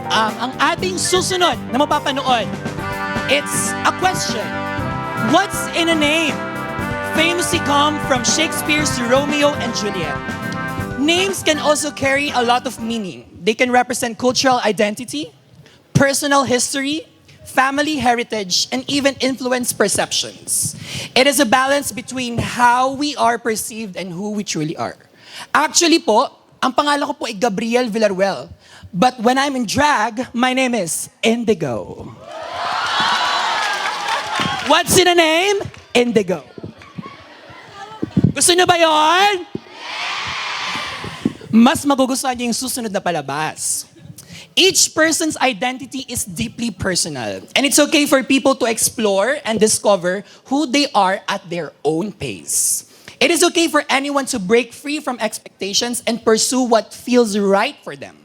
ang ating susunod na mapapanood, it's a question. What's in a name? Famously come from Shakespeare's Romeo and Juliet. Names can also carry a lot of meaning. They can represent cultural identity, personal history, family heritage, and even influence perceptions. It is a balance between how we are perceived and who we truly are. Actually po, ang pangalan ko po ay Gabriel Villaruel. But when I'm in drag, my name is Indigo. What's in a name? Indigo. Gusto niyo ba yon? Mas magugustuhan niyo yung susunod na palabas. Each person's identity is deeply personal, and it's okay for people to explore and discover who they are at their own pace. It is okay for anyone to break free from expectations and pursue what feels right for them.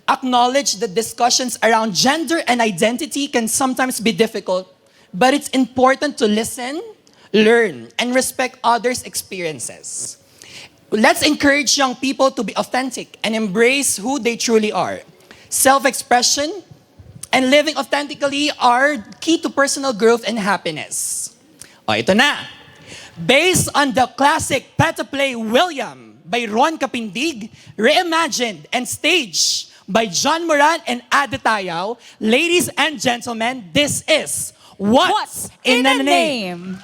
Acknowledge that discussions around gender and identity can sometimes be difficult, but it's important to listen, learn, and respect others' experiences. Let's encourage young people to be authentic and embrace who they truly are. Self-expression and living authentically are key to personal growth and happiness. O, ito na. Based on the classic Petaplay William by Ron Kapindig, reimagined and staged by John Moran and Ada Tayaw, ladies and gentlemen, this is What's in a Name?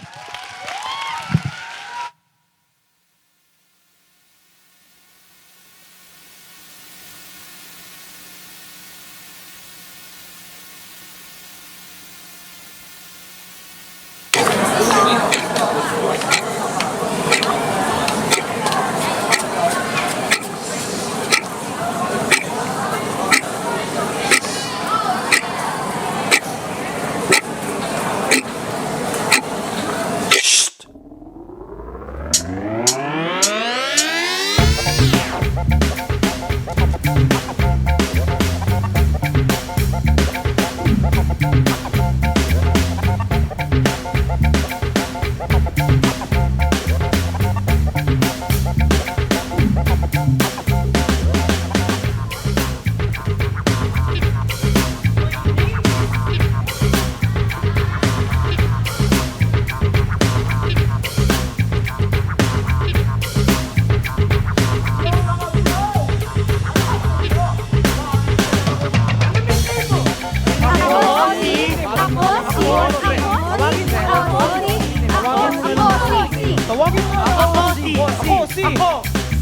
Tawagin mo ako si. Ako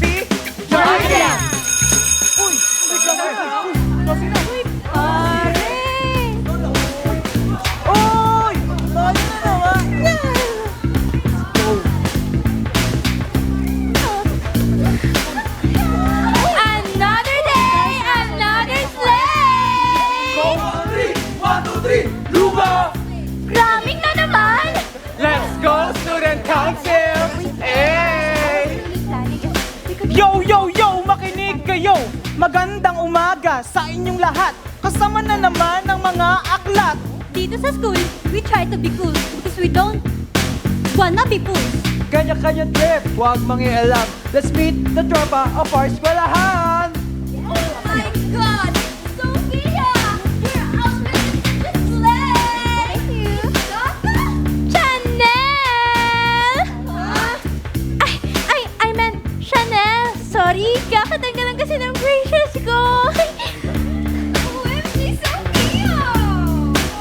si Jordan. Uy, bigla na. Uy, na. Pare! Uy! Lagi na naman. Another day, another sleigh! Go on three! 1, 2, 3! Luba! Raming na naman! Let's go, student council! Hey! Yo, yo, yo! Makinig kayo! Magandang umaga sa inyong lahat! Kasama na naman ang mga aklat! Dito sa school, we try to be cool because we don't wanna be fools. Kanya-kanya trip, huwag mangialam. Let's meet the tropa of our eskwelahan! Oh my God! Sophia! You're out with the sleigh! Thank you! Chanel! I meant Chanel! Sorry, kakatanggalan kasi ng braces ko! OMG, Sophia!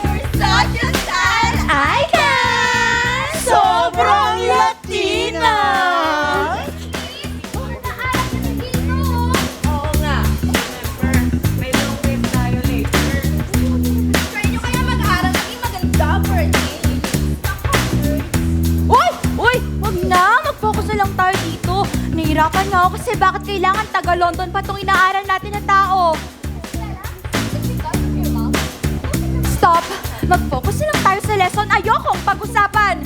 You're such a style icon! Sobrang Latina! Oo nga. May long wave tayo later. Try nyo kaya mag-aral maging maganda for a change. Uy! Uy! Wag na! Mag-focus na lang tayo dito. Nahihirapan nga ako kasi bakit kailangan taga-London pa itong inaaral natin na tao? Stop! Mag-focus na lang tayo sa lesson. Ayokong pag-usapan!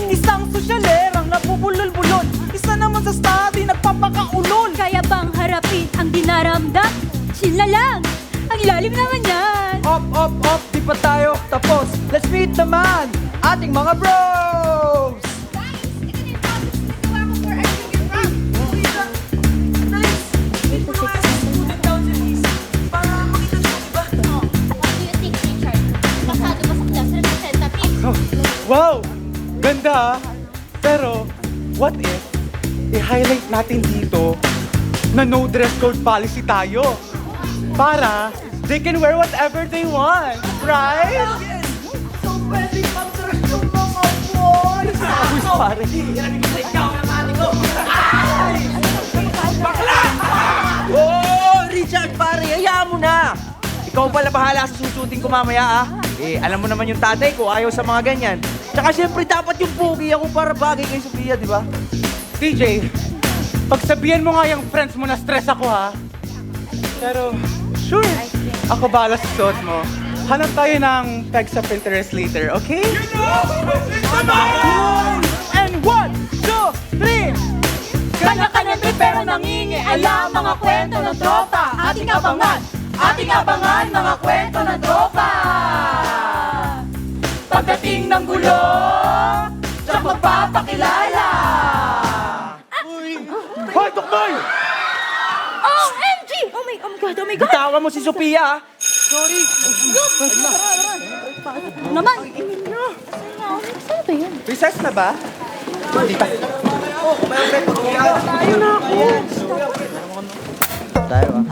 Isang sosyalerang napubulol-bulol. Isa naman sa study nagpapakaulol. Kaya bang harapin ang dinaramdam? Chill na lang! Ang lalim naman yan! Op, op, op, di pa tayo tapos. Let's meet naman ating mga bros! Guys, ito na yung project na ginawa ko for our junior prom. Nice! Meet mo naman ang student council is Wow! Ganda ah. Pero, what if i-highlight natin dito na no dress code policy tayo? Para they can wear whatever they want, right? So, pwede pag-dress yung mga boys. Uy, pare. Oh, Richard, pare, hayaan mo na. Ikaw pala bahala sa susuting ko mamaya, ah. Eh, alam mo naman yung tatay ko, ayaw sa mga ganyan. Tsaka syempre, dapat yung pogi ako para bagay kay Sofia, di ba? TJ, pagsabihan mo nga yung friends mo na stress ako, ha? Pero, sure, ako bahala sa suot mo. Hanap tayo ng peg sa Pinterest later, okay? And 1, 2, 3! Kanya-kanya pero nangingi alam mga kwento ng tropa. Ating abangan mga kwento ng tropa. Pagdating ng gulo, tsaka magpapakilala. Hoy, Tukboy! OMG! Oh my God, oh my God! Bitawan mo si Sofia, ah. Naman! Saan ba yun? Recess na ba? Tayo, ah.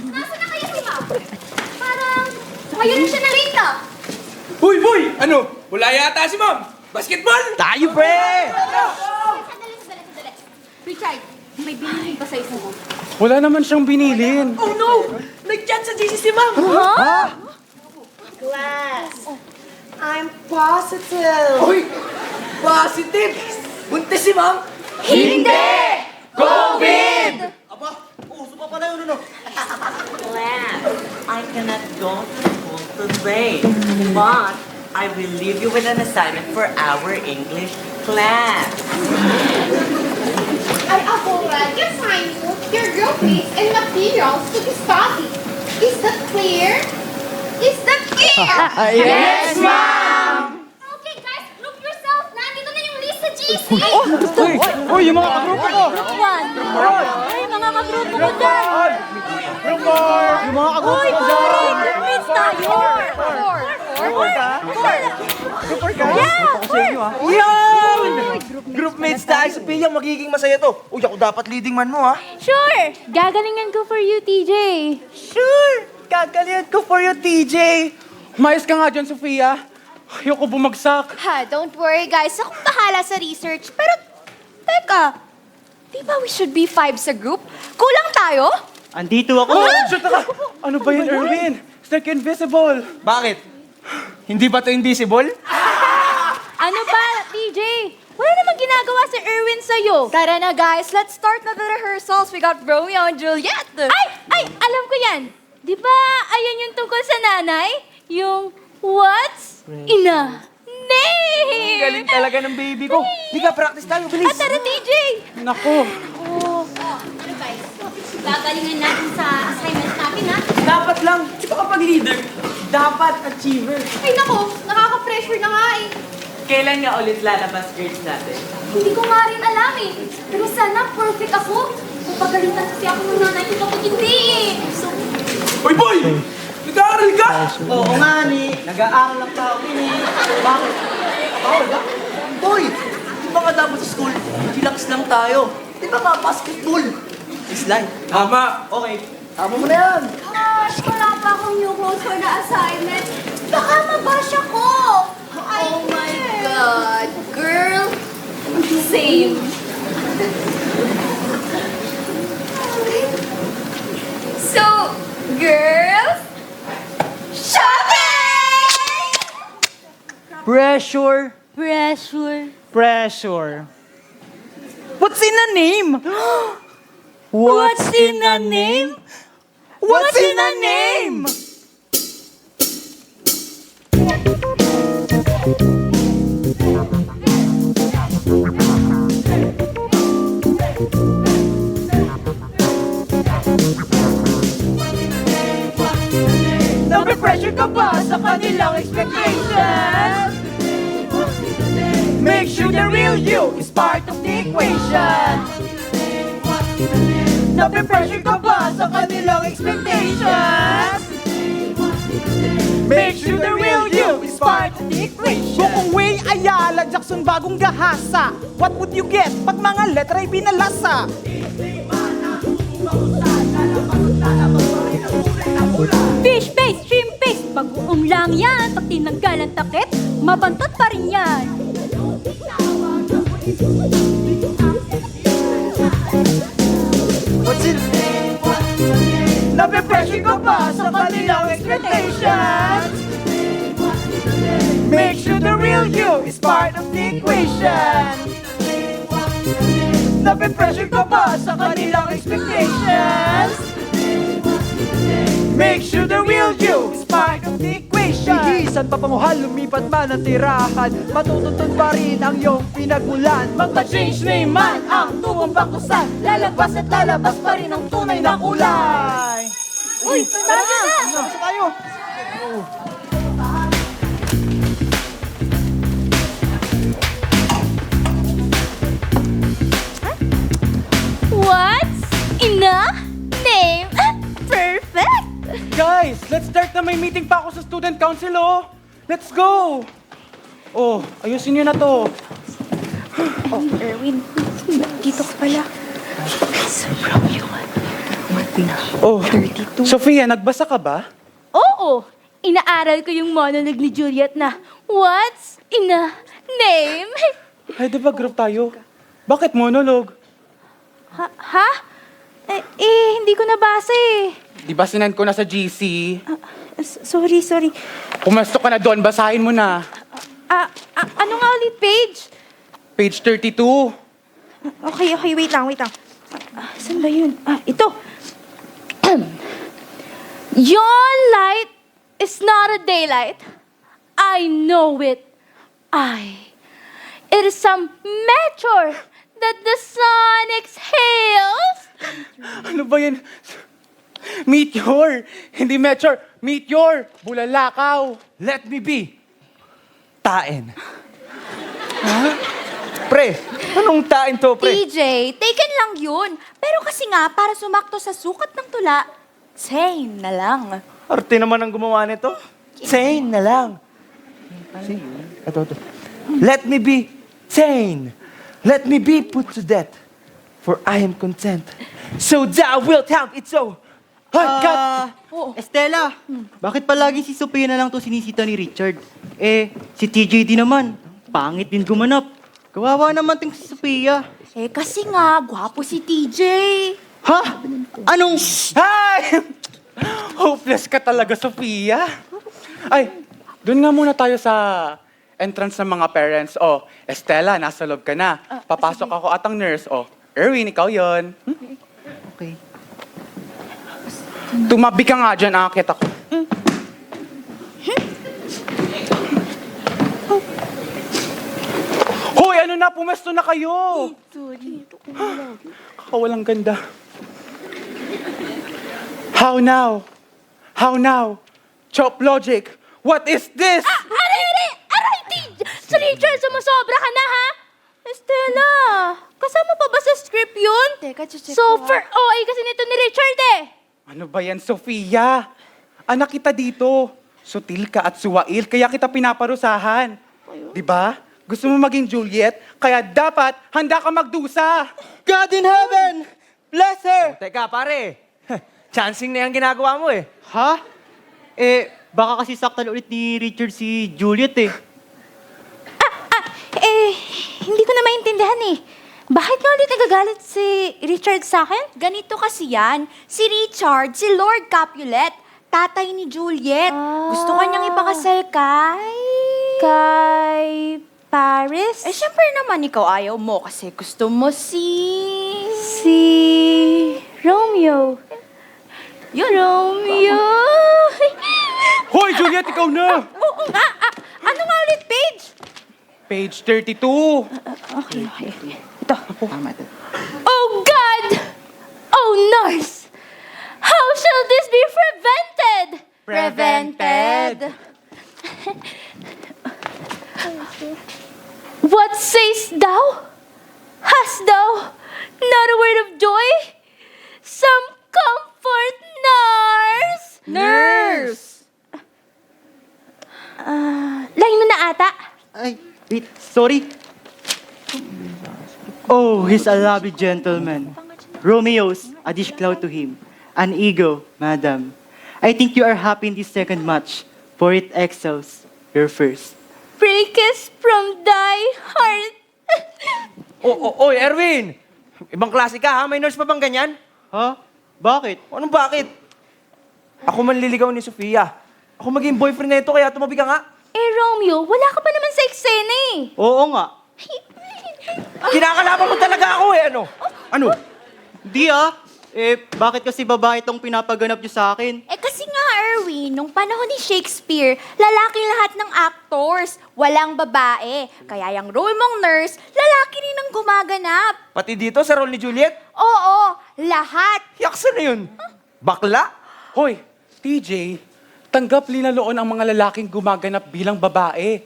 Nasaan na kayo si Ma? Parang ngayon na siya narita. Huy, boy! Ano? Wala yata si ma'am! Basketball! Tayo, pre! Sandali. Richard, may binili ba sa isa mo? Wala naman siyang binilin. Oh, no! Nag-chat sa GC si ma'am! Class, I'm positive. Uy! Positive! Buntis si ma'am! Hindi! COVID! Aba, uso pa pala yun, ano? Class, I cannot go to school today, but I will leave you with an assignment for our English class. I have already assigned you your group mates and materials to be studied. Is that clear? Is that clear? Yes, ma'am! Okay, guys, group yourself. Nandito na yung list sa GC. Uy, yung mga kagrupo ko! Ay, mga kagrupo ko dyan. Yung mga kagrupo Uy, ko pare, dyan! group mates tayo. Four. Yun! Groupmates tayo, Sofia. Magiging masaya to. Uy, ako dapat leading man mo, ha? Sure! Gagalingan ko for you, TJ. Sure! Gagalingan ko for you, TJ! Umayos ka nga dyan, Sofia. Ayoko bumagsak. Ha, don't worry guys. Akong bahala sa research. Pero, teka. Di ba we should be 5 sa group? Kulang tayo? Andito ako. Oh, shit ka! Ano ba yun, Erwin? It's like invisible. Bakit? Hindi ba to invisible? Ano ba, TJ? Wala namang ginagawa si Erwin sa'yo. Tara na guys, let's start na the rehearsals. We got Romeo and Juliet. Ay, alam ko yan. Di ba, ayan yung tungkol sa nanay? Yung, what's ina name? Galing talaga ng baby ko. Di ka, practice tayo, bilis. Tara, TJ. Naku. Ano guys, gagalingan natin sa assignment natin, ha? Dapat lang. Di ba kapag leader, dapat achiever. Ay, naku, nakaka-pressure na nga eh. Kailan nga ulit lalabas grades natin? Hindi ko nga rin alam eh. Pero sana perfect ako. Papagalitan kasi ako ng nanay ko kapag hindi eh. So, Hoy, boy! Nag-aaral ka? Oo nga, ni. Nag-aaral lang tao, ni. Bakit? Bawal ba? Boy, di ba nga dapat sa school, relax lang tayo. Di ba nga basketball? Slide. Tama. Okay, tama mo na yan. gosh, wala pa akong new clothes for the assignment. Baka mabash ako. Oh my God. Girl, same. So, girls, shopping! Pressure. Pressure. What's in a name? What's in a name? What's in a name? Nape-pressure ka ba sa kanilang expectations? Make sure the real you is part of the equation. Nape-pressure ka ba sa kanilang expectations? Make sure the real you is part of the equation. Kung Way Ayala, Jackson bagong gahasa, what would you get pag mga letra ay binalasa? Fish face, shrimp face, bagoong lang yan. Pag tinanggal ang takip, mabantot pa rin yan. What's it? Nape-pressure ka ba sa kanilang expectations? Make sure the real you is part of the equation. Nape-pressure ka ba sa kanilang expectations? Make sure the real you is part of the equation. Higisan pa panguhal, lumipat man ang tirahan, matutuntun pa rin ang iyong pinagmulan. Magpa-change name man ang tubong bakusan, lalabas at lalabas pa rin ang tunay na kulay. Uy, tara na! Basta tayo. What's in a name? Perfect! Guys, let's start na, may meeting pa ako sa student council, oh. Let's go. Oh, ayusin nyo na to. Oh, Erwin, dito ka pala. Oh, Sofia, nagbasa ka ba? Oo, inaaral ko yung monologue ni Juliet na What's in a name? Ay, di ba group tayo? Bakit monologue? Ha? Hindi ko nabasa eh. Di ba sinend ko na sa GC? Sorry. Pumasok ka na doon, basahin mo na. Ano nga ulit page? Page 32. Okay, wait lang. Saan ba yun? Ito. Your light is not a daylight. I know it. It is some meteor that the sun exhales. Ano ba yan? Meteor! Hindi meteor! Meteor! Bulalakaw! Let me be. Tain. Pre, anong tain to, pre? TJ, taken lang yun. Pero kasi nga, para sumakto sa sukat ng tula, sane na lang. Arte naman ang gumawa nito. Sane na lang. Ito. Let me be sane. Let me be put to death. For I am content. So thou wilt have it so. Cut! Estela, bakit palagi si Sophia na lang to sinisita ni Richard? Si TJD naman, pangit din gumanap. Kawawa naman ting si Sophia. Kasi nga, gwapo si TJ. Ha? Anong... Hi! Hopeless ka talaga, Sofia. Ay, doon nga muna tayo sa entrance ng mga parents. Oh, Estela, nasa loob ka na. Papasok ako at ang nurse. Oh, Erwin, ikaw yon. Okay. Tumabi ka nga dyan, akit ako. Hoy, ano na, pumesto na kayo. Kakawalang ganda. How now? How now? Chop logic. What is this? Aray, TJ! So, Richard, sumusobra ka na, ha? Estela, kasama pa ba sa script yun? Teka, check Super OA kasi nito ni Richard eh. Ano ba yan, Sofia? Anak kita dito. Sutil ka at suwail, kaya kita pinaparusahan. Di ba? Gusto mo maging Juliet, kaya dapat handa ka magdusa. God in heaven! Bless her! Teka, pare. Chancing na yung ginagawa mo eh. Ha? Baka kasi saktan ulit ni Richard si Juliet eh. Hindi ko na maintindihan eh. Bakit nga ulit nagagalit si Richard sa akin? Ganito kasi yan. Si Richard, si Lord Capulet, tatay ni Juliet. Gusto ka niyang ipakasal kay Paris? Siyempre naman ikaw ayaw mo kasi gusto mo si Romeo. Yun, Romeo. Hoy, Juliet, ikaw na! Oo nga. Ano nga ulit, Paige? Page 32. Okay. Ito. Oh, God! Oh, nurse! How shall this be prevented? prevented. What sayest thou? Hast thou not a word of joy? Some comfort, nurse? Nurse! Line mo na ata. Ay, wait, sorry. Oh, he's a lovely gentleman. Romeo's a dish cloud to him. An ego, madam. I think you are happy in this second match, for it excels your first. Breakest from thy heart. Oy, Erwin! Ibang klase ka ha? May nurse pa bang ganyan? Ha? Bakit? Anong bakit? Ako manliligaw ni Sofia. Ako maging boyfriend nito kaya tumabi ka nga. Eh, Romeo, wala ka pa naman sa eksena eh. Oo nga. Kinakalaban mo talaga ako eh, ano? Ano? Di bakit kasi babae itong pinapaganap niyo sa akin? Eh kasi nga, Erwin, nung panahon ni Shakespeare, lalaki lahat ng actors, walang babae. Kaya yung role mong nurse, lalaki rin ang gumaganap. Pati dito sa role ni Juliet? Oo, lahat. Yaksa na yun. Bakla? Hoy, TJ, tanggap linaloon ang mga lalaking gumaganap bilang babae.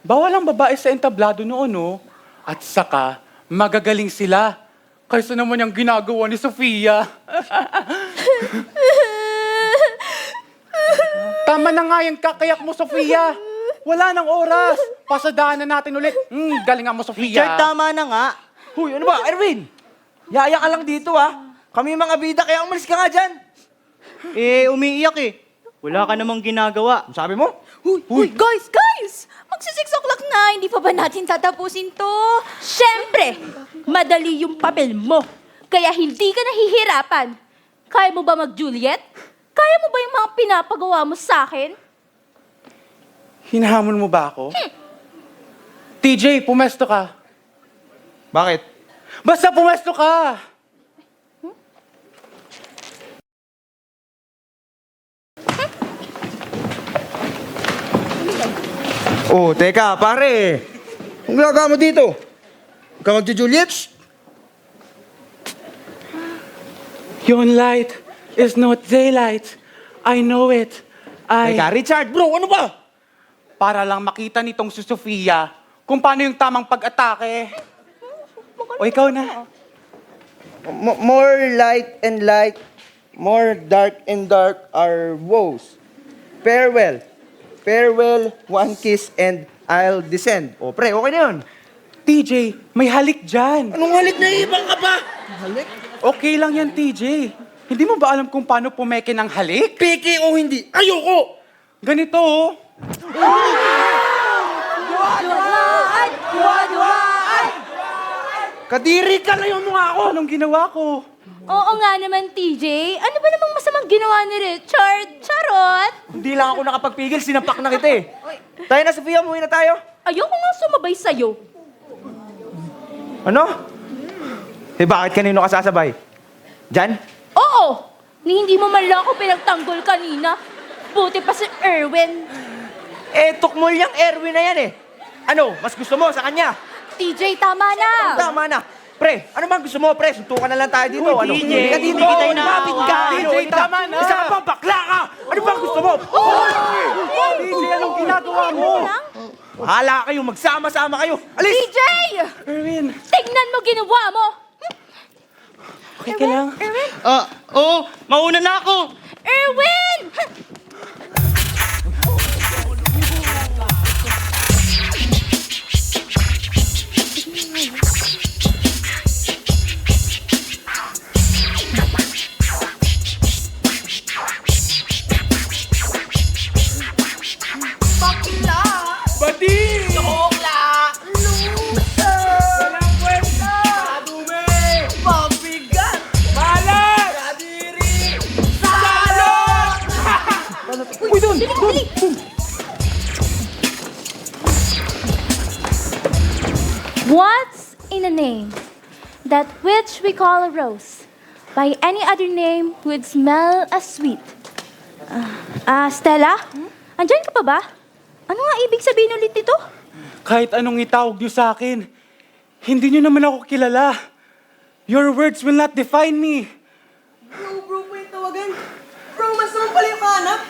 Bawal ang babae sa entablado noon, no? At saka, magagaling sila. Kaysa naman yung ginagawa ni Sofia. Tama na nga yung kakayak mo, Sofia. Wala nang oras. Pasadahan na natin ulit. Galingan mo, Sofia. Richard, tama na nga. Huy, ano ba, Erwin? Yaya ka lang dito, Kami mga bida, kaya umalis ka nga dyan. Umiiyak eh. Wala ka namang ginagawa. Ang sabi mo? Uy, guys! Magsi 6 o'clock na, hindi pa ba natin tatapusin to? Siyempre, madali yung papel mo. Kaya hindi ka nahihirapan. Kaya mo ba mag-Juliet? Kaya mo ba yung mga pinapagawa mo sa akin? Hinahamon mo ba ako? TJ, pumesto ka. Bakit? Basta pumesto ka! Oh, teka, pare. Ang ginagawa mo dito? Huwag ka magjo-Juliet? Yon light is not daylight. I know it. Teka, Richard, bro, ano ba? Para lang makita nitong si Sofia kung paano yung tamang pag-atake. O ikaw na. More light and light, more dark and dark are woes. Farewell. Farewell, one kiss, and I'll descend. O, pre, okay na yun. TJ, may halik dyan. Anong halit na ibang ka pa? Halik? Okay lang yan, TJ. Hindi mo ba alam kung paano pumeke ng halik? Peke o hindi? Ayoko! Ganito, oh. Kadiri ka na yung mukha ko! Anong ginawa ko? Oo nga naman, TJ. Ano ba namang masamang ginawa ni Richard? Charot! Hindi lang ako nakapagpigil, sinapak na kita eh. Tayo na, Sofia, umuwi na tayo. Ayoko nga sumabay sa'yo. Ano? Eh, bakit kanino ka sasabay? Jan? Oo! Ni hindi mo man lang ako pinagtanggol kanina. Buti pa si Erwin. Eh, tukmol yung Erwin na yan eh. Ano, mas gusto mo sa kanya? TJ, tama na! Tama na. Pre, ano bang gusto mo, pre? Suntukan na lang tayo dito. Uy, ano? DJ, Hindi ka dito. hindi kita Lumapit ka. inaawa. DJ, tama na. Isa ka pa, bakla ka. Ano bang gusto mo? TJ, anong ginagawa mo? Bahala kayo, magsama-sama kayo. Alis! TJ! Erwin, Tingnan mo ginawa mo! okay ka lang? Erwin! Oo, mauna na ako. Erwin! Badi! Okla! Walang kwenta! Dumi! Mabigat! Malas! Kadiri! Salot! Uy, doon! What's in a name? That which we call a rose. By any other name would smell as sweet. Stella? Andyan ka pa ba? Ano nga ibig sabihin ulit nito? Kahit anong itawag niyo sa akin, hindi niyo naman ako kilala. Your words will not define me. Bro po yung tawagan. Bro, mas naman pala yung hanap.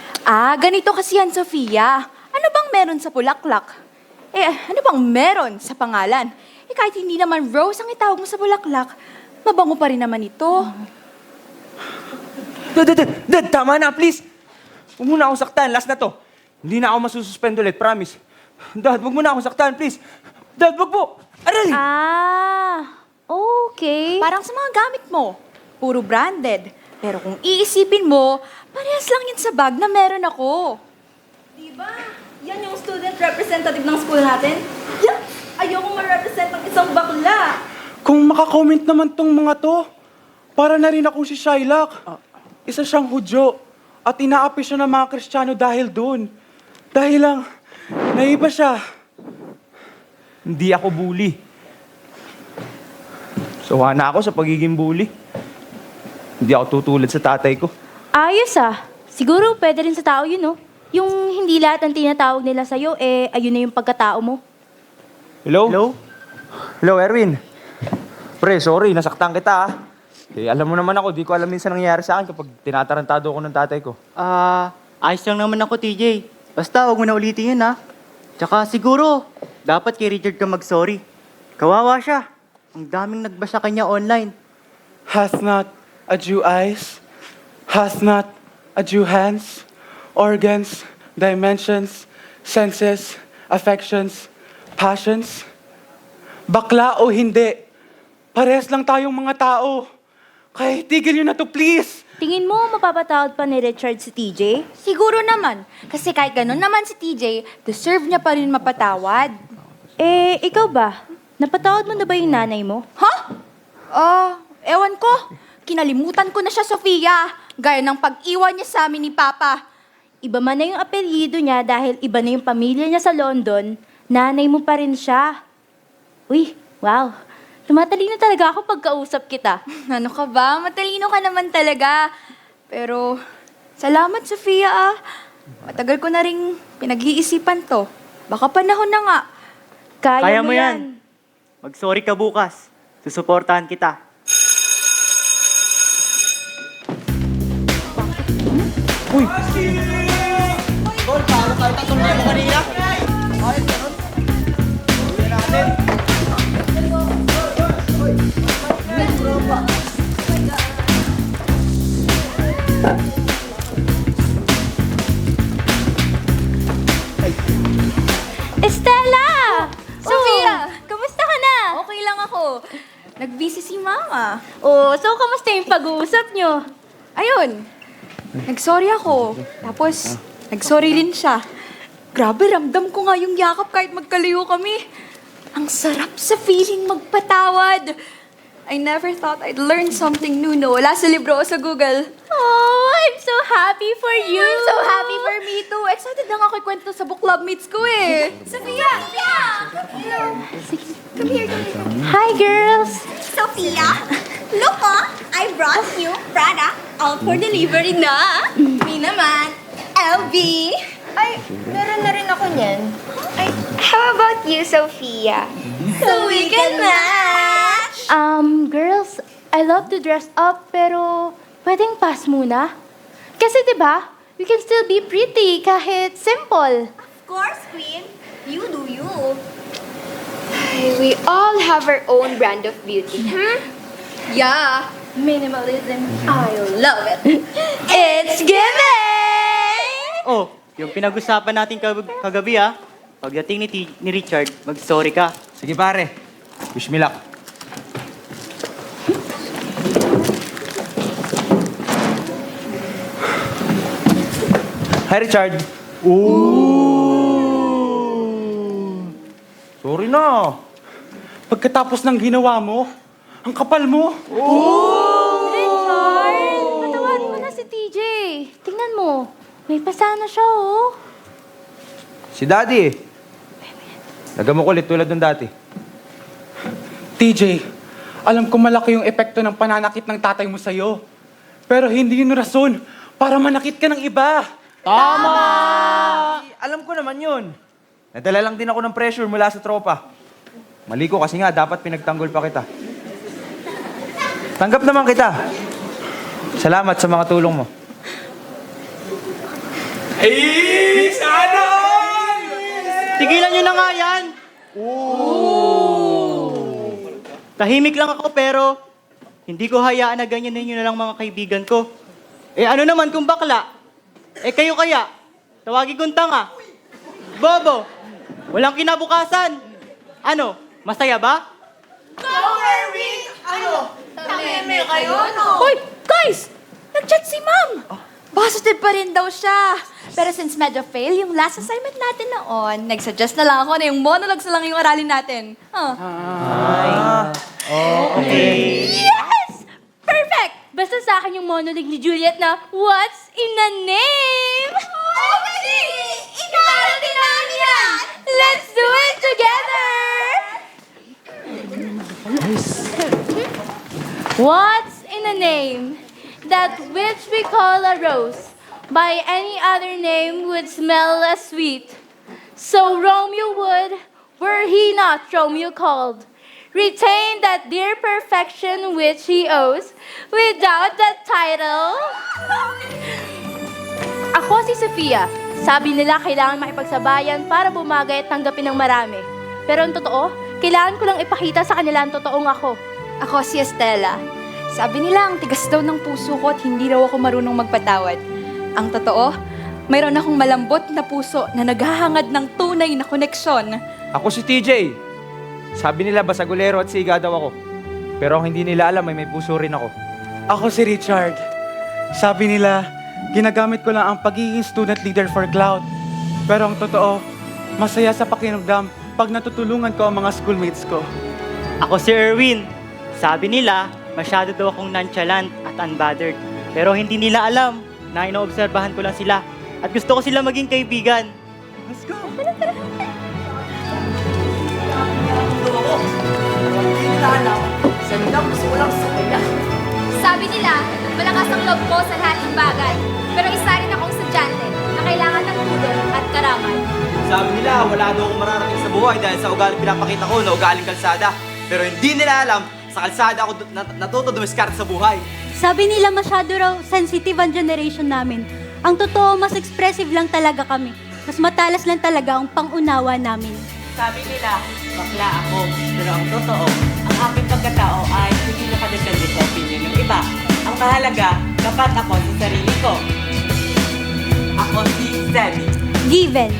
Ganito kasi yan, Sofia. Ano bang meron sa bulaklak? Ano bang meron sa pangalan? Kahit hindi naman Rose ang itawag mo sa bulaklak, mabango pa rin naman ito. Dad, tama na, please. Huwag mo na akong saktan. Last na to. Hindi na ako masususpend ulit, promise. Dad, huwag mo na akong saktan, please. Dad, wag po. Aray! Okay. Parang sa mga gamit mo. Puro branded. Pero kung iisipin mo, parehas lang yan sa bag na meron ako. Diba? Yan yung student representative ng school natin. Yan! Ayokong ma-represent ng isang bakla. Kung makakomment naman tong mga to, para na rin ako si Shylock. Isa siyang Hudyo at inaapi siya ng mga Kristiyano dahil doon. Dahil lang, naiba siya. Hindi ako bully. Sawa na ako sa pagiging bully. Hindi ako tutulad sa tatay ko. Ayos Siguro pwede rin sa tao yun, no? Yung hindi lahat ng tinatawag nila sa'yo, ayun na yung pagkatao mo. Hello? Hello, Erwin. Pre, sorry, nasaktan kita alam mo naman ako, di ko alam minsan nangyayari sa akin kapag tinatarantado ako ng tatay ko. Ayos lang naman ako, TJ. Basta, huwag mo na ulitin yun, ha? Tsaka siguro, dapat kay Richard ka mag-sorry. Kawawa siya. Ang daming nagbasa kanya online. Hath not a Jew eyes, hath not a Jew hands, organs, dimensions, senses, affections, passions. Bakla o hindi, parehas lang tayong mga tao. Kaya tigil yun na to, please. Tingin mo mapapatawad pa ni Richard si TJ? Siguro naman. Kasi kahit ganun naman si TJ, deserve niya pa rin mapatawad. Ikaw ba? Napatawad mo na ba yung nanay mo? Ewan ko. Kinalimutan ko na siya, Sofia. Gaya ng pag-iwan niya sa amin ni Papa. Iba man na yung apelyido niya dahil iba na yung pamilya niya sa London, nanay mo pa rin siya. Uy, wow. Tumatalino talaga ako pagkausap kita. Ano ka ba? Matalino ka naman talaga. Pero, salamat, Sofia, Matagal ko na rin pinag-iisipan to. Baka panahon na nga. Kaya mo yan. Mag-sorry ka bukas. Susuportahan kita. Tol, paano tayo tatunay mo kanina? Ayos, ganun. Uwi natin. Estella! Sofia! Kamusta ka na? Okay lang ako. Nag-busy si Mama. So kamusta yung pag-uusap nyo? Ayun. Nag-sorry ako. Tapos, nag-sorry rin siya. Grabe, ramdam ko nga yung yakap kahit magkalayo kami. Ang sarap sa feeling magpatawad. I never thought I'd learn something new na wala sa libro o sa Google. Oh, I'm so happy for you. I'm so happy for me too. Excited na nga ako ikwento sa book club mates ko Sophia! Hello. Come here. Hi, girls. Sophia, look I brought you Prada out for delivery na. Me naman, LV. Ay, meron na rin ako niyan. Ay, how about you, Sophia? So we can match. Girls, I love to dress up, pero pwedeng pass muna? Kasi 'di ba, we can still be pretty kahit simple. Of course, Queen. You do you. We all have our own brand of beauty. Yeah, minimalism. I love it. It's given! Oh, yung pinag-usapan natin kagabi, ha? Pagdating ni Richard, mag-sorry ka. Sige pare, wish me luck. Hi Richard. Sorry na. Pagkatapos ng ginawa mo, ang kapal mo. Richard, patawad mo na si TJ. Tingnan mo, may pasana siya, Si Daddy Nagamok ulit tulad ng dati. TJ, alam ko malaki yung epekto ng pananakit ng tatay mo sa'yo. Pero hindi yun rason para manakit ka ng iba. Alam ko naman yun. Nadala lang din ako ng pressure mula sa tropa. Mali ko kasi nga dapat pinagtanggol pa kita. Tanggap naman kita. Salamat sa mga tulong mo. Ay, sana all! Tigilan nyo na nga yan! Tahimik lang ako pero hindi ko hayaan na ganyan ninyo na lang mga kaibigan ko. Eh ano naman kung bakla? Eh kayo kaya? Tawagin kong tanga. Bobo! Walang kinabukasan. Ano? Masaya ba? Tameme kayo, no? Hoy, guys! Nag-chat si ma'am! Positive pa rin daw siya. Pero since medyo fail yung last assignment natin noon, nag-suggest na lang ako na yung monologues na lang yung aralin natin. Okay. Yes! Perfect! Basta sa akin yung monologue ni Juliet na, What's in a name? Ikaw din yan! Let's do it together! What's in a name? That which we call a rose, by any other name would smell as sweet. So Romeo would, were he not Romeo called, retain that dear perfection which he owes, without that title. Ako si Sofia. Sabi nila kailangan makipagsabayan para bumagay at tanggapin ng marami. Pero ang totoo, kailangan ko lang ipakita sa kanila ang totoong ako. Ako si Estela. Sabi nila ang tigas daw ng puso ko at hindi raw ako marunong magpatawad. Ang totoo, mayroon akong malambot na puso na naghahangad ng tunay na koneksyon. Ako si TJ. Sabi nila basagulero at siga daw ako. Pero ang hindi nila alam ay may puso rin ako. Ako si Richard. Sabi nila, ginagamit ko lang ang pagiging student leader for Cloud. Pero ang totoo, masaya sa pakiramdam pag natutulungan ko ang mga schoolmates ko. Ako si Erwin. Sabi nila, masyado daw akong nonchalant at unbothered. Pero hindi nila alam na inoobserbahan ko lang sila at gusto ko sila maging kaibigan. Let's go! Sabi nila, malakas ang loob ko sa lahat ng bagay. Pero isa rin akong estudyante na kailangan ng tulong at karamay. Sabi nila, wala daw akong mararating sa buhay dahil sa ugaling pinapakita ko na ugaling kalsada. Pero hindi nila alam, sa kalsada ako natuto dumiskarte sa buhay. Sabi nila masyado raw sensitive ang generation namin. Ang totoo, mas expressive lang talaga kami. Mas matalas lang talaga ang pangunawa namin. Sabi nila, bakla ako. Pero ang totoo, ang aking pagkatao ay hindi nakadepende sa opinion ng iba. Ang mahalaga, dapat ako sa sarili ko. Ako si Sammy. Given.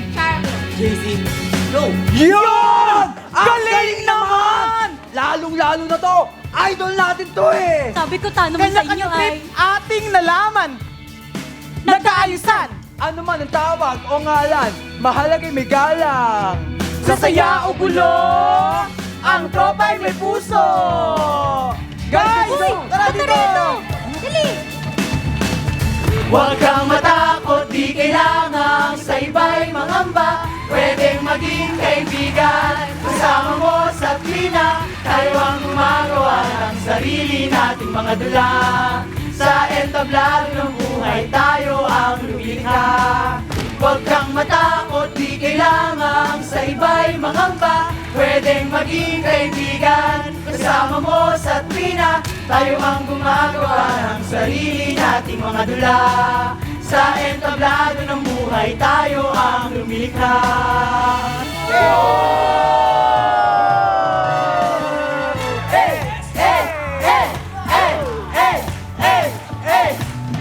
JC, go! Yun! Galing naman! Lalong-lalo na to! Idol natin to eh! Sabi ko tanong sa inyo Kanya-kanya ay... trip, ating nalaman! Nagkaayusan! Ano man ang tawag o ngalan, mahalagay may galang! Sa saya o gulo, ang tropa'y may puso! Guys! Tara dito! Dali! Huwag kang matakot, di kailangan sa iba'y mangamba. Pwedeng maging kaibigan, kasama mo sa tuwina. Tayo ang gumagawa ng sarili nating mga dula. Sa entablado ng buhay, tayo ang lumikha. Huwag kang matakot, di kailangan sa iba'y mangamba. Pwedeng maging kaibigan, kasama mo sa tuwina. Tayo ang gumagawa ng sarili nating mga dula. Sa entablado ng buhay, tayo ang lumilikha.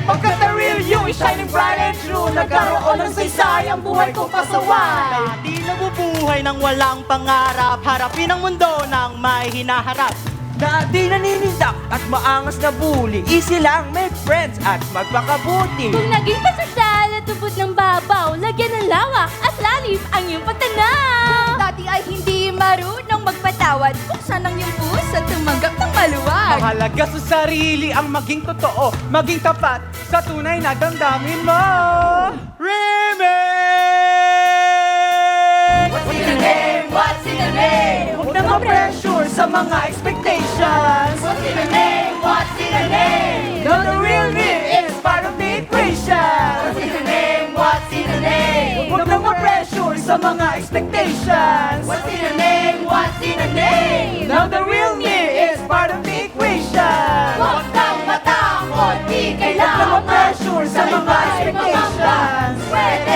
Pagkat the real you is shining bright and true, nagkaroon ng saysay ang buhay kong pasaway. Dati nabubuhay ng walang pangarap, harapin ang mundo ng may hinaharap. Dati naninindak at maangas na bully, easy lang make friends at magpakabuti. Kung naging pasosyal at tubod ng babaw, lagyan ng lawak at lalim ang iyong pagtanaw. Kung dati ay hindi marunong magpatawad, buksan ang iyong puso at tumanggap ng maluwag. Mahalaga sa sarili ang maging totoo, maging tapat sa tunay na damdamin mo. Remix! What's in the name? What's in the name? Huwag na ma-pressure sa mga expectations. What's in the name? What's in the name? No, the real me is part of the equation. What's in the name? What's in the name? Huwag na ma-pressure sa mga expectations. What's in the name? What's in the name? Now the real me is part of the equation. Huwag kang matakot, di Huwag na kailangan ma-pressure sa mga expectations. Pwede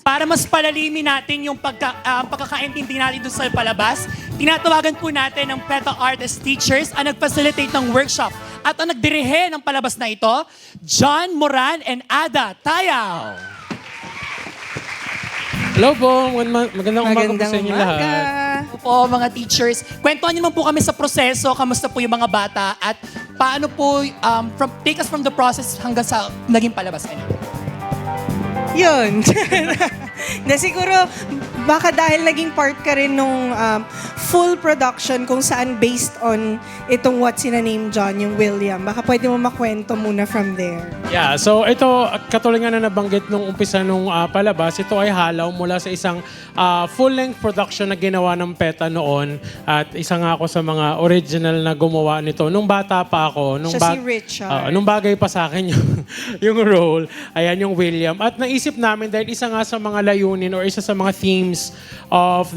Para mas palalimin natin yung pagkakaintindi natin doon sa palabas, tinatawagan po natin ng PETA Artist Teachers ang nag-facilitate ng workshop at ang nagdirihe ng palabas na ito, John Moran and Ada Tayaw. Hello po, magandang umaga po sa inyo lahat. Po mga teachers, kwentuhan niyo naman po kami sa proseso, kamusta po yung mga bata at paano po, take us from the process hanggang sa naging palabas kanina. Yun. Na siguro, baka dahil naging part ka rin nung full production kung saan based on itong What's in a Name, John, yung William. Baka pwede mo makwento muna from there. Yeah, so ito, katulad nga na nabanggit nung umpisa nung palabas, ito ay halaw mula sa isang full-length production na ginawa ng PETA noon. At isa nga ako sa mga original na gumawa nito. Nung bata pa ako, Siya si Richard. nung bagay pa sa akin yung role, ayan yung William. At naisip namin dahil isa nga sa mga layunin or isa sa mga themes of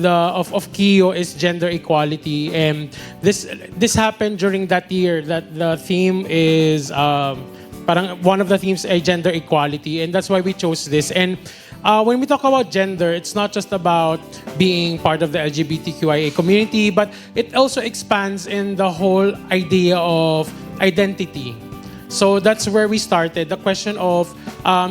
KIO is gender equality. And this happened during that year that the theme is parang one of the themes ay gender equality, and that's why we chose this. And when we talk about gender, it's not just about being part of the LGBTQIA community, but it also expands in the whole idea of identity. So that's where we started. The question of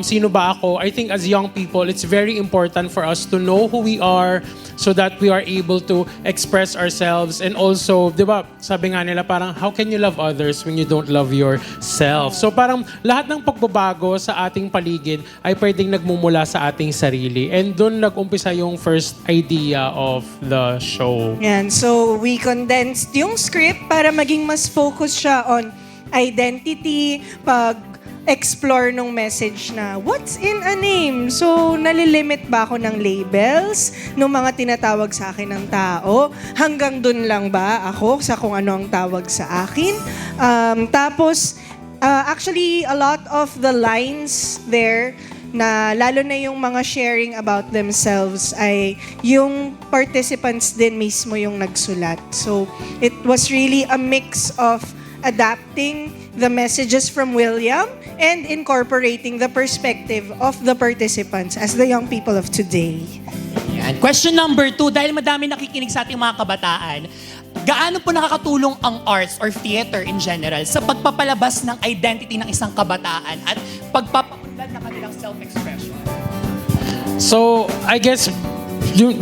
sino ba ako? I think as young people, it's very important for us to know who we are so that we are able to express ourselves. And also, di ba, sabi nga nila parang, how can you love others when you don't love yourself? So parang lahat ng pagbabago sa ating paligid ay pwedeng nagmumula sa ating sarili. And doon nag-umpisa yung first idea of the show. Yan. So, we condensed yung script para maging mas focus siya on identity, pag-explore nung message na, what's in a name? So, nalilimit ba ako ng labels nung mga tinatawag sa akin ng tao? Hanggang dun lang ba ako sa kung ano ang tawag sa akin? Tapos, actually, a lot of the lines there, na lalo na yung mga sharing about themselves ay yung participants din mismo yung nagsulat. So, it was really a mix of adapting the messages from William and incorporating the perspective of the participants as the young people of today. Yan. Question number 2, dahil madami nakikinig sa ating mga kabataan, gaano po nakakatulong ang arts or theater in general sa pagpapalabas ng identity ng isang kabataan at pagpapaunlad ng kanilang self-expression? So, I guess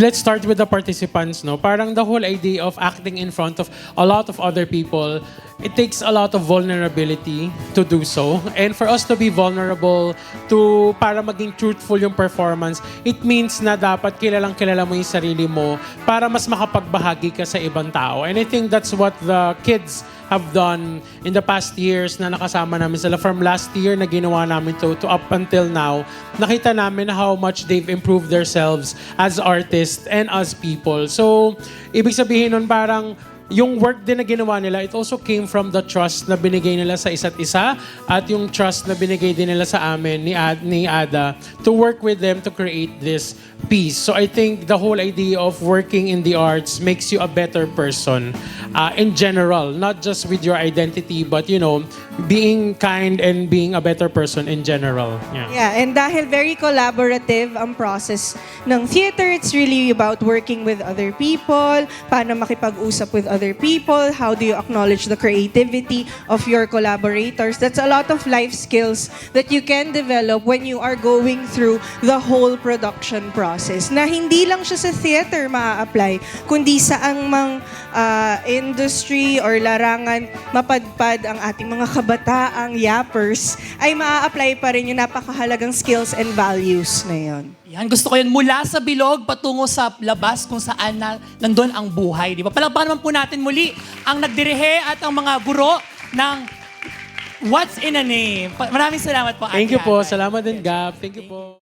let's start with the participants, no? Parang the whole idea of acting in front of a lot of other people, it takes a lot of vulnerability to do so. And for us to be vulnerable, para maging truthful yung performance, it means na dapat kilalang-kilala mo yung sarili mo para mas makapagbahagi ka sa ibang tao. And I think that's what the kids have done in the past years na nakasama namin sila. From last year na ginawa namin to up until now, nakita namin how much they've improved themselves as artists and as people. So, ibig sabihin nun parang yung work din na ginawa nila, it also came from the trust na binigay nila sa isa't isa at yung trust na binigay din nila sa amin ni Ada to work with them to create this piece. So I think the whole idea of working in the arts makes you a better person in general, not just with your identity, but being kind and being a better person in general. Yeah, and dahil very collaborative ang process ng theater, it's really about working with other people, paano makipag-usap with other people, how do you acknowledge the creativity of your collaborators. That's a lot of life skills that you can develop when you are going through the whole production process. Na hindi lang siya sa theater maa-apply, kundi sa ang industry or larangan mapadpad ang ating mga kabataang yappers, ay maa-apply pa rin yung napakahalagang skills and values na yon. Yan, gusto ko yan. Mula sa bilog, patungo sa labas kung saan nandun ang buhay. Di ba? Palakpakan naman po natin muli ang nagdirihe at ang mga guro ng What's in a Name. Maraming salamat po, Ate Thank you po. Ada. Salamat din, Gab. Thank you po.